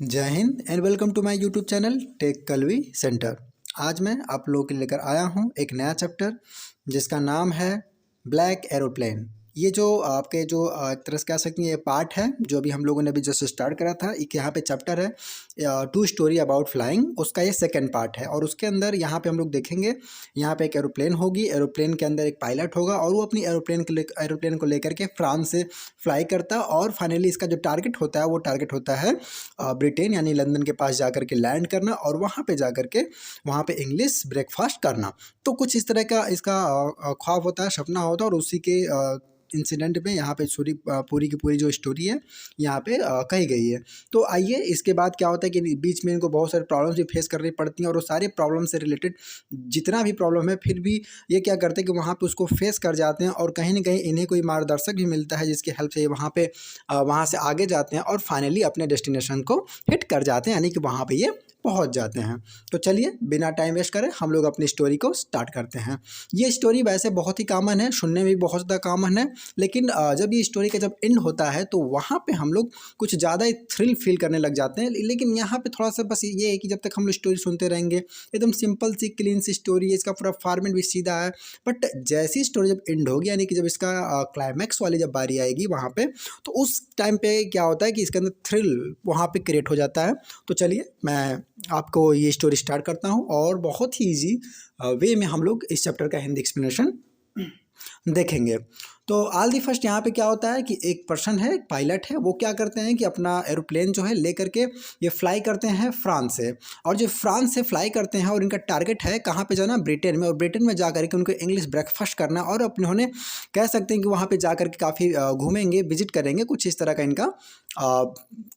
जय हिंद and welcome to my YouTube channel tech Kalvi centre. आज मैं आप लोगों के लिए लेकर आया हूं एक नया चैप्टर जिसका नाम है ब्लैक एरोप्लेन। ये जो आपके जो एक तरह से कह सकते हैं ये पार्ट है जो अभी हम लोगों ने अभी जस्ट स्टार्ट करा था। एक यहाँ पे चैप्टर है टू स्टोरी अबाउट फ्लाइंग, उसका ये सेकंड पार्ट है। और उसके अंदर यहाँ पे हम लोग देखेंगे, यहाँ पे एक एरोप्लेन होगी, एरोप्लेन के अंदर एक पायलट होगा और वो अपनी एरोप्लेन को लेकर के फ्रांस से फ्लाई करता है। और फाइनली इसका जो टारगेट होता है वो टारगेट होता है ब्रिटेन यानी लंदन के पास जाकर के लैंड करना और वहाँ पे जाकर के वहाँ पे इंग्लिश ब्रेकफास्ट करना। तो कुछ इस तरह का इसका ख्वाब होता है, सपना होता है। और उसी के इंसिडेंट में यहाँ पे पूरी की पूरी जो स्टोरी है यहाँ पे कही गई है। तो आइए, इसके बाद क्या होता है कि बीच में इनको बहुत सारे प्रॉब्लम्स भी फेस करनी पड़ती हैं और वो सारे प्रॉब्लम से रिलेटेड जितना भी प्रॉब्लम है फिर भी ये क्या करते हैं कि वहाँ पे उसको फेस कर जाते हैं और कहीं ना कहीं इन्हें कोई मार्गदर्शक भी मिलता है जिसकी हेल्प से ये वहाँ से आगे जाते हैं और फाइनली अपने डेस्टिनेशन को हिट कर जाते हैं, यानी कि वहाँ पे ये पहुंच जाते हैं। तो चलिए बिना टाइम वेस्ट करें हम लोग अपनी स्टोरी को स्टार्ट करते हैं। ये स्टोरी वैसे बहुत ही कॉमन है, सुनने में भी बहुत ज़्यादा कॉमन है, लेकिन जब ये स्टोरी का जब एंड होता है तो वहाँ पे हम लोग कुछ ज़्यादा ही थ्रिल फील करने लग जाते हैं। लेकिन यहाँ पे थोड़ा सा बस ये है कि जब तक हम लोग स्टोरी सुनते रहेंगे एकदम सिंपल सी क्लीन सी स्टोरी है, इसका पूरा फॉर्मेट भी सीधा है। बट जैसी स्टोरी जब एंड होगी यानी कि जब इसका क्लाइमैक्स वाली जब बारी आएगी वहाँ पे, तो उस टाइम पे क्या होता है कि इसके अंदर थ्रिल वहाँ पे क्रिएट हो जाता है। तो चलिए मैं आपको ये स्टोरी स्टार्ट करता हूँ और बहुत ही इजी वे में हम लोग इस चैप्टर का हिंदी एक्सप्लेनेशन देखेंगे। तो ऑल दी फर्स्ट यहाँ पे क्या होता है कि एक पर्सन है, एक पायलट है, वो क्या करते हैं कि अपना एरोप्लेन जो है लेकर के ये फ्लाई करते हैं फ्रांस से। और जो फ्रांस से फ्लाई करते हैं और इनका टारगेट है कहाँ पे जाना, ब्रिटेन में। और ब्रिटेन में जा करके उनको इंग्लिश ब्रेकफास्ट करना और उन्होंने कह सकते हैं कि वहाँ पे जा करके काफ़ी घूमेंगे, विजिट करेंगे, कुछ इस तरह का इनका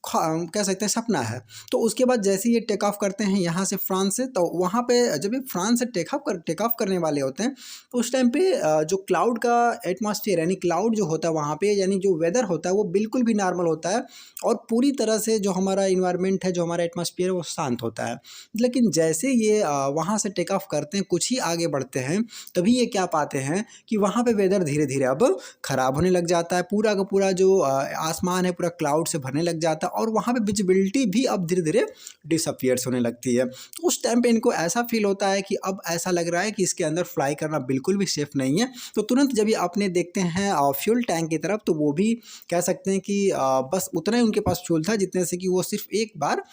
कह सकते हैं सपना है। तो उसके बाद जैसे ये टेक ऑफ करते हैं यहाँ से फ्रांस से, तो वहाँ पे जब ये फ्रांस से टेक ऑफ करने वाले होते हैं तो उस टाइम पे जो क्लाउड का एटमॉस्फेयर यानी क्लाउड जो होता है वहाँ पे, यानी जो वेदर होता है वो बिल्कुल भी नॉर्मल होता है और पूरी तरह से जो हमारा इन्वायरमेंट है, जो हमारा एटमॉस्फेयर है वो शांत होता है। लेकिन जैसे ये वहाँ से टेक ऑफ करते हैं, कुछ ही आगे बढ़ते हैं, तभी ये क्या पाते हैं कि वहाँ पे वेदर धीरे धीरे अब ख़राब होने लग जाता है। पूरा का पूरा जो आसमान है पूरा क्लाउड से भरने लग जाता है और वहाँ पे विजिबिलिटी भी अब धीरे धीरे डिसअपियर्स होने लगती है। तो उस टाइम पे इनको ऐसा फील होता है कि अब ऐसा लग रहा है कि इसके अंदर फ्लाई करना बिल्कुल भी सेफ नहीं है। तो तुरंत जब ये अपने देखते हैं फ्यूल टैंक की तरफ, तो वो भी कह सकते हैं कि बस उतना ही उनके पास फ्यूल था जितने से कि वो सिर्फ एक बार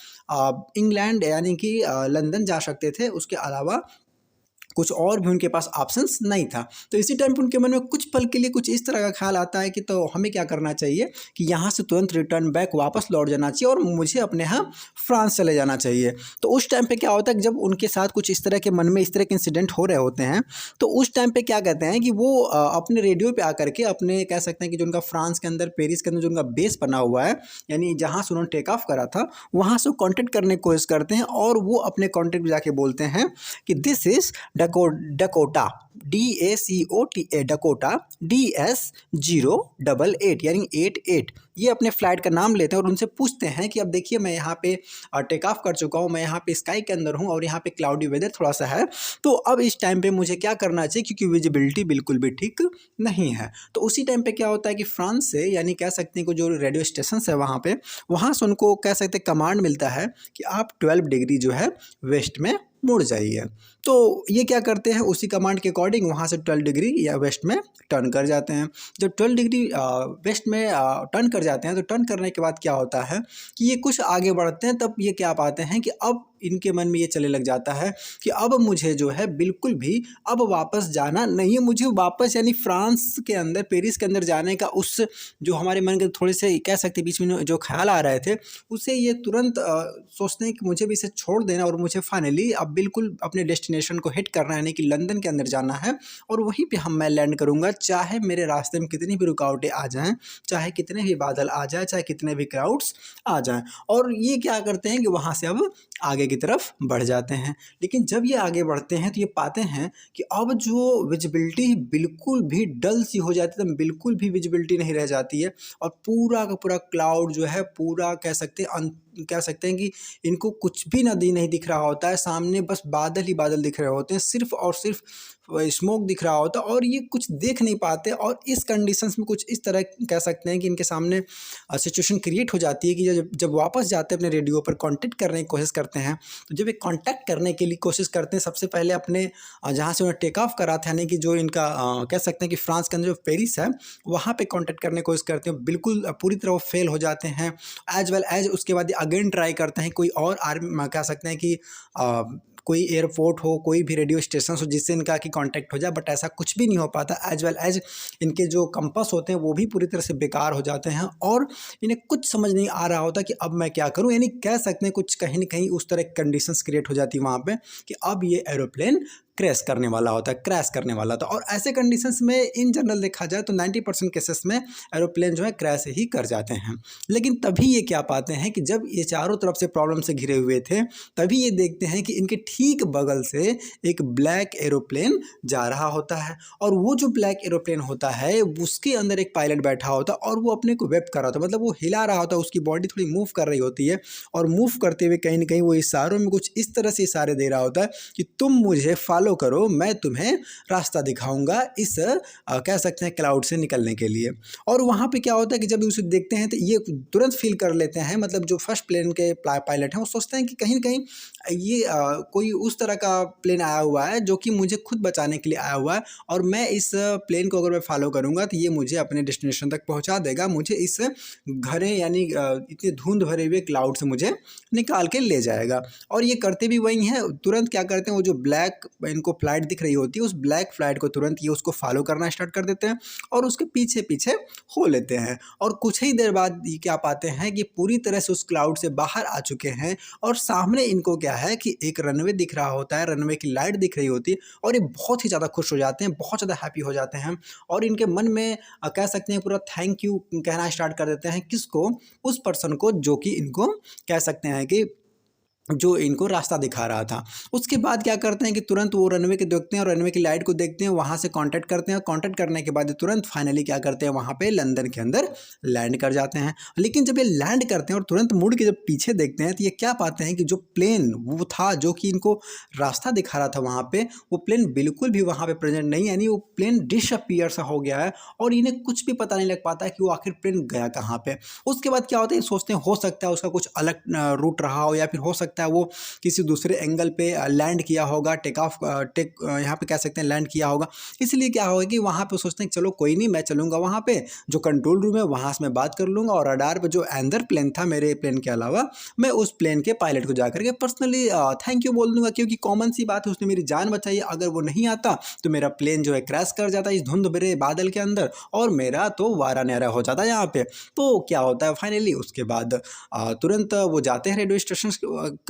इंग्लैंड यानी कि लंदन जा सकते थे, उसके अलावा कुछ और भी उनके पास ऑप्शंस नहीं था। तो इसी टाइम पे उनके मन में कुछ पल के लिए कुछ इस तरह का ख्याल आता है कि तो हमें क्या करना चाहिए कि यहाँ से तुरंत रिटर्न बैक वापस लौट जाना चाहिए और मुझे अपने यहाँ फ्रांस चले जाना चाहिए। तो उस टाइम पे क्या होता है कि जब उनके साथ कुछ इस तरह के मन में इस तरह के इंसिडेंट हो रहे होते हैं तो उस टाइम पे क्या कहते हैं कि वो अपने रेडियो पे आकर के अपने कह सकते हैं कि जो उनका फ्रांस के अंदर, पेरिस के अंदर जो उनका बेस बना हुआ है, यानी जहाँ से उन्होंने टेक ऑफ करा था, वहाँ से कॉन्टेक्ट करने की कोशिश करते हैं और वो अपने कॉन्टेक्ट में जाके बोलते हैं कि this is Dakota DACOTA Dakota DS088 यानी 88। ये अपने फ्लाइट का नाम लेते हैं और उनसे पूछते हैं कि अब देखिए मैं यहाँ पे टेक ऑफ कर चुका हूँ, मैं यहाँ पे स्काई के अंदर हूँ और यहाँ पे क्लाउडी वेदर थोड़ा सा है, तो अब इस टाइम पे मुझे क्या करना चाहिए क्योंकि विजिबिलिटी बिल्कुल भी ठीक नहीं है। तो उसी टाइम पे क्या होता है कि फ्रांस से यानी कह सकते हैं कि जो रेडियो स्टेशन है वहाँ से उनको कह सकते हैं कमांड मिलता है कि आप 12 डिग्री जो है वेस्ट में मुड़ जाइए। तो ये क्या करते हैं, उसी कमांड के अकॉर्डिंग वहाँ से 12 डिग्री या वेस्ट में टर्न कर जाते हैं। जब 12 डिग्री वेस्ट में टर्न कर जाते हैं तो टर्न करने के बाद क्या होता है कि ये कुछ आगे बढ़ते हैं, तब ये क्या पाते हैं कि अब इनके मन में ये चलने लग जाता है कि अब मुझे जो है बिल्कुल भी अब वापस जाना नहीं है, मुझे वापस यानी फ्रांस के अंदर, पेरिस के अंदर जाने का उस जो हमारे मन के थोड़े से कह सकते बीच में जो ख्याल आ रहे थे उससे ये तुरंत सोचते हैं कि मुझे भी इसे छोड़ देना और मुझे फाइनली अब बिल्कुल अपने डेस्टिनेशन को हिट करना है, यानी कि लंदन के अंदर जाना है और वहीं पे मैं लैंड करूँगा, चाहे मेरे रास्ते में कितनी भी रुकावटें आ जाएँ, चाहे कितने भी बादल आ जाए, चाहे कितने भी क्राउड्स आ जाएँ। और ये क्या करते हैं कि वहाँ से अब आगे की तरफ बढ़ जाते हैं। लेकिन जब ये आगे बढ़ते हैं तो ये पाते हैं कि अब जो विजिबिलिटी बिल्कुल भी डल सी हो जाती है, बिल्कुल भी विजिबिलिटी नहीं रह जाती है और पूरा का पूरा क्लाउड जो है पूरा कह सकते हैं कह सकते हैं कि इनको कुछ भी नहीं दिख रहा होता है, सामने बस बादल ही बादल दिख रहे होते हैं, सिर्फ और सिर्फ स्मोक दिख रहा होता है और ये कुछ देख नहीं पाते। और इस कंडीशंस में कुछ इस तरह कह सकते हैं कि इनके सामने सिचुएशन क्रिएट हो जाती है कि जब वापस जाते हैं अपने रेडियो पर कांटेक्ट करने की कोशिश करते हैं, तो जब ये कांटेक्ट करने के लिए कोशिश करते हैं, सबसे पहले अपने जहाँ से उन्हें टेक ऑफ करा था, यानी कि जो इनका कह सकते हैं कि फ्रांस के अंदर जो पेरिस है, वहाँ पे कांटेक्ट करने की कोशिश करते हैं, बिल्कुल पूरी तरह फेल हो जाते हैं। एज वेल एज उसके बाद अगेन ट्राई करते हैं कोई और आर्मी, कह सकते हैं कि कोई एयरपोर्ट हो, कोई भी रेडियो स्टेशन हो जिससे इनका कि कांटेक्ट हो जाए, बट ऐसा कुछ भी नहीं हो पाता। एज वेल एज इनके जो कंपास होते हैं वो भी पूरी तरह से बेकार हो जाते हैं और इन्हें कुछ समझ नहीं आ रहा होता कि अब मैं क्या करूं, यानी कह सकते हैं कुछ कहीं ना कहीं उस तरह कंडीशंस क्रिएट हो जाती है वहाँ पे कि अब ये एरोप्लेन क्रैश करने वाला होता है, क्रैश करने वाला था। और ऐसे कंडीशंस में इन जनरल देखा जाए तो 90% केसेस में एरोप्लेन जो है क्रैश ही कर जाते हैं। लेकिन तभी ये क्या पाते हैं कि जब ये चारों तरफ से प्रॉब्लम से घिरे हुए थे, तभी ये देखते हैं कि इनके ठीक बगल से एक ब्लैक एरोप्लेन जा रहा होता है और वो जो ब्लैक एरोप्लेन होता है उसके अंदर एक पायलट बैठा होता है और वो अपने को वेप कर रहा होता है, मतलब वो हिला रहा होता है, उसकी बॉडी थोड़ी मूव कर रही होती है और मूव करते हुए कहीं ना कहीं वो इशारों में कुछ इस तरह से इशारे दे रहा होता है कि तुम मुझे फॉलो करो, मैं तुम्हें रास्ता दिखाऊंगा इस कह सकते हैं क्लाउड से निकलने के लिए। और वहाँ पे क्या होता है कि जब उसे देखते हैं तो ये तुरंत फील कर लेते हैं, मतलब जो फर्स्ट प्लेन के पायलट हैं वो सोचते हैं कि कहीं ना कहीं ये कोई उस तरह का प्लेन आया हुआ है जो कि मुझे खुद बचाने के लिए आया हुआ है और मैं इस प्लेन को अगर मैं फॉलो करूँगा तो ये मुझे अपने डेस्टिनेशन तक पहुँचा देगा, मुझे इस घने यानी इतने धुंध भरे हुए क्लाउड से मुझे निकाल के ले जाएगा। और ये करते भी वही हैं, तुरंत क्या करते हैं, वो जो ब्लैक इनको फ्लाइट दिख रही होती है उस ब्लैक फ्लाइट को तुरंत ये उसको फॉलो करना स्टार्ट कर देते हैं और उसके पीछे पीछे हो लेते हैं। और कुछ ही देर बाद ये क्या पाते हैं कि पूरी तरह से उस क्लाउड से बाहर आ चुके हैं और सामने इनको क्या है कि एक रनवे दिख रहा होता है, रनवे की लाइट दिख रही होती है और ये बहुत ही ज़्यादा खुश हो जाते हैं, बहुत ज़्यादा हैप्पी हो जाते हैं और इनके मन में कह सकते हैं पूरा थैंक यू कहना स्टार्ट कर देते हैं। किसको? उस पर्सन को जो कि इनको कह सकते हैं कि जो इनको रास्ता दिखा रहा था। उसके बाद क्या करते हैं कि तुरंत वो रनवे के देखते हैं और रनवे की लाइट को देखते हैं, वहाँ से कांटेक्ट करते हैं, कांटेक्ट करने के बाद तुरंत फाइनली क्या करते हैं, वहाँ पे लंदन के अंदर लैंड कर जाते हैं। लेकिन जब ये लैंड करते हैं और तुरंत मुड़ के जब पीछे देखते हैं तो ये क्या पाते हैं कि जो प्लेन वो था जो कि इनको रास्ता दिखा रहा था वहाँ पे, वो प्लेन बिल्कुल भी वहाँ पे प्रेजेंट नहीं, यानी वो प्लेन डिसअपीयर सा हो गया है और इन्हें कुछ भी पता नहीं लग पाता है कि वो आखिर प्लेन गया कहाँ पे। उसके बाद क्या होता है, सोचते हैं हो सकता है उसका कुछ अलग रूट रहा हो या फिर हो सकता है वो किसी दूसरे एंगल पे लैंड किया होगा, यहाँ पे कह सकते हैं लैंड किया होगा। इसलिए क्या होगा कि वहाँ पे सोचते हैं चलो कोई नहीं, मैं चलूँगा वहाँ पे जो कंट्रोल रूम है वहाँ से मैं बात कर लूँगा और रडार पे जो अंदर प्लेन था मेरे प्लेन के अलावा, मैं उस प्लेन के पायलट को जाकर के पर्सनली थैंक यू बोल दूंगा, क्योंकि कॉमन सी बात है उसने मेरी जान बचाई है। अगर वो नहीं आता तो मेरा प्लेन जो है क्रैश कर जाता इस धुंध भरे बादल के अंदर और मेरा तो वारा न्यारा हो जाता यहाँ पे। तो क्या होता है फाइनली उसके बाद तुरंत वो जाते हैं रेडियो स्टेशन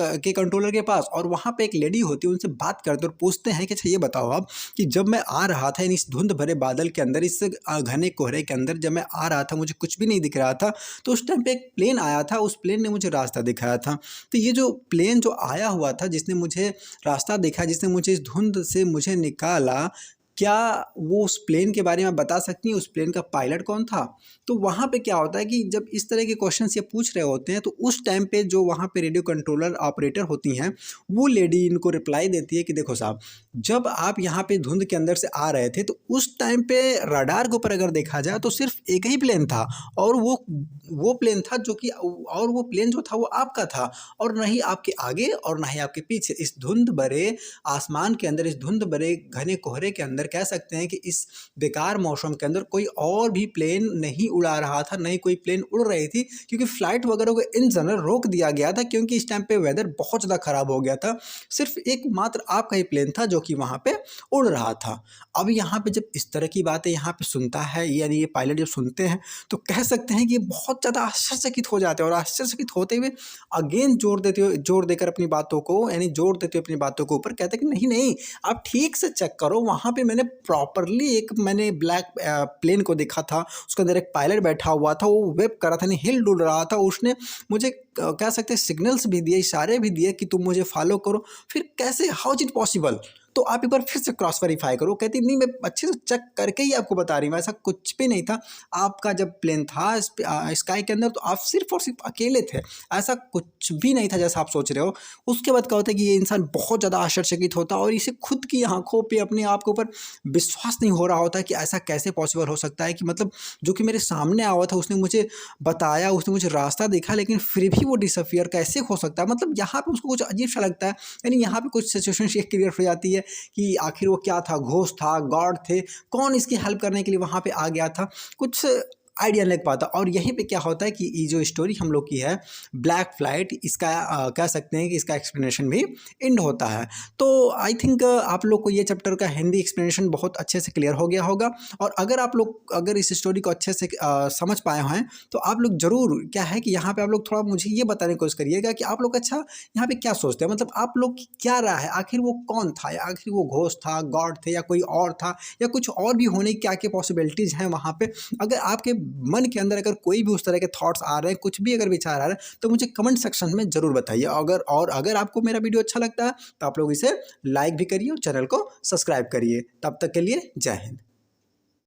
के कंट्रोलर के पास और वहाँ पे एक लेडी होती है, उनसे बात करते और पूछते हैं कि अच्छा ये बताओ आप कि जब मैं आ रहा था इस धुंध भरे बादल के अंदर, इस घने कोहरे के अंदर जब मैं आ रहा था मुझे कुछ भी नहीं दिख रहा था, तो उस टाइम पे एक प्लेन आया था, उस प्लेन ने मुझे रास्ता दिखाया था। तो ये जो प्लेन जो आया हुआ था जिसने मुझे रास्ता दिखाया, जिसने मुझे इस धुंध से मुझे निकाला, क्या वो उस प्लेन के बारे में बता सकती हैं उस प्लेन का पायलट कौन था? तो वहाँ पे क्या होता है कि जब इस तरह के क्वेश्चंस ये पूछ रहे होते हैं तो उस टाइम पे जो वहाँ पे रेडियो कंट्रोलर ऑपरेटर होती हैं वो लेडी इनको रिप्लाई देती है कि देखो साहब, जब आप यहाँ पे धुंध के अंदर से आ रहे थे तो उस टाइम पे रडार के ऊपर अगर देखा जाए तो सिर्फ एक ही प्लेन था और वो प्लेन था जो कि, और वो प्लेन जो था वो आपका था और ना ही आपके आगे और ना ही आपके पीछे। इस धुंध भरे आसमान के अंदर, इस धुंध भरे घने कोहरे के अंदर कह सकते हैं कि इस बेकार मौसम के अंदर कोई और भी प्लेन नहीं उड़ा रहा था, नहीं कोई प्लेन उड़ रही थी, क्योंकि फ्लाइट वगैरह को इन जनरल रोक दिया गया था क्योंकि इस टाइम पे वेदर बहुत ज़्यादा ख़राब हो गया था। सिर्फ एक मात्र आपका ही प्लेन था जो कि वहाँ पे उड़ रहा था। अब यहाँ पे जब इस तरह की बातें यहाँ पे सुनता है, यानी ये पायलट जब सुनते हैं तो कह सकते हैं कि ये बहुत ज़्यादा आश्चर्यचकित हो जाते हैं और आश्चर्यचकित होते हुए अगेन जोर देकर अपनी बातों को, यानी जोर देते हुए अपनी बातों के ऊपर कहते हैं कि नहीं नहीं, आप ठीक से चेक करो, वहाँ पे मैंने प्रॉपरली मैंने ब्लैक प्लेन को देखा था, उसके अंदर एक पायलट बैठा हुआ था, वो वेब कर रहा था, नहीं हिल डुल रहा था, उसने मुझे कह सकते हैं सिग्नल्स भी दिए, इशारे भी दिए कि तुम मुझे फॉलो करो। फिर कैसे, हाउ इज इट पॉसिबल? तो आप एक बार फिर से क्रॉस वेरीफाई करो। कहती नहीं, मैं अच्छे से चेक करके ही आपको बता रही हूँ, ऐसा कुछ भी नहीं था। आपका जब प्लेन था स्काई के अंदर तो आप सिर्फ और सिर्फ अकेले थे, ऐसा कुछ भी नहीं था जैसा आप सोच रहे हो। उसके बाद क्या होता है कि ये इंसान बहुत ज़्यादा आश्चर्यचकित होता है और इसे खुद की आंखों पे अपने आप के ऊपर विश्वास नहीं हो रहा होता है कि ऐसा कैसे पॉसिबल हो सकता है कि मतलब जो कि मेरे सामने आया हुआ था, उसने मुझे बताया, उसने मुझे रास्ता दिखा, लेकिन फिर भी वो डिसअपियर कैसे हो सकता है। मतलब यहाँ पे उसको कुछ अजीब सा लगता है। यानी यहाँ पे कुछ सिचुएशन ये क्लियर हो जाती है कि आखिर वो क्या था, घोस्ट था, गॉड थे, कौन इसकी हेल्प करने के लिए वहाँ पे आ गया था, कुछ आइडिया नहीं लग पाता। और यहीं पे क्या होता है कि ये जो स्टोरी हम लोग की है ब्लैक फ्लाइट, इसका कह सकते हैं कि इसका एक्सप्लेनेशन भी एंड होता है। तो आई थिंक आप लोग को ये चैप्टर का हिंदी एक्सप्लेनेशन बहुत अच्छे से क्लियर हो गया होगा। और अगर आप लोग अगर इस स्टोरी को अच्छे से समझ पाए हैं तो आप लोग ज़रूर क्या है कि यहाँ पे आप लोग थोड़ा मुझे ये बताने की कोशिश करिएगा कि आप लोग अच्छा यहाँ पे क्या सोचते हैं, मतलब आप लोग की क्या राय है, आखिर वो कौन था, या आखिर वो घोस्ट था, गॉड थे, या कोई और था, या कुछ और भी होने की क्या क्या पॉसिबिलिटीज़ हैं वहाँ पे। अगर आपके मन के अंदर अगर कोई भी उस तरह के थॉट्स आ रहे हैं, कुछ भी अगर विचार आ रहा है, तो मुझे कमेंट सेक्शन में ज़रूर बताइए। अगर आपको मेरा वीडियो अच्छा लगता है तो आप लोग इसे लाइक भी करिए और चैनल को सब्सक्राइब करिए। तब तक के लिए जय हिंद।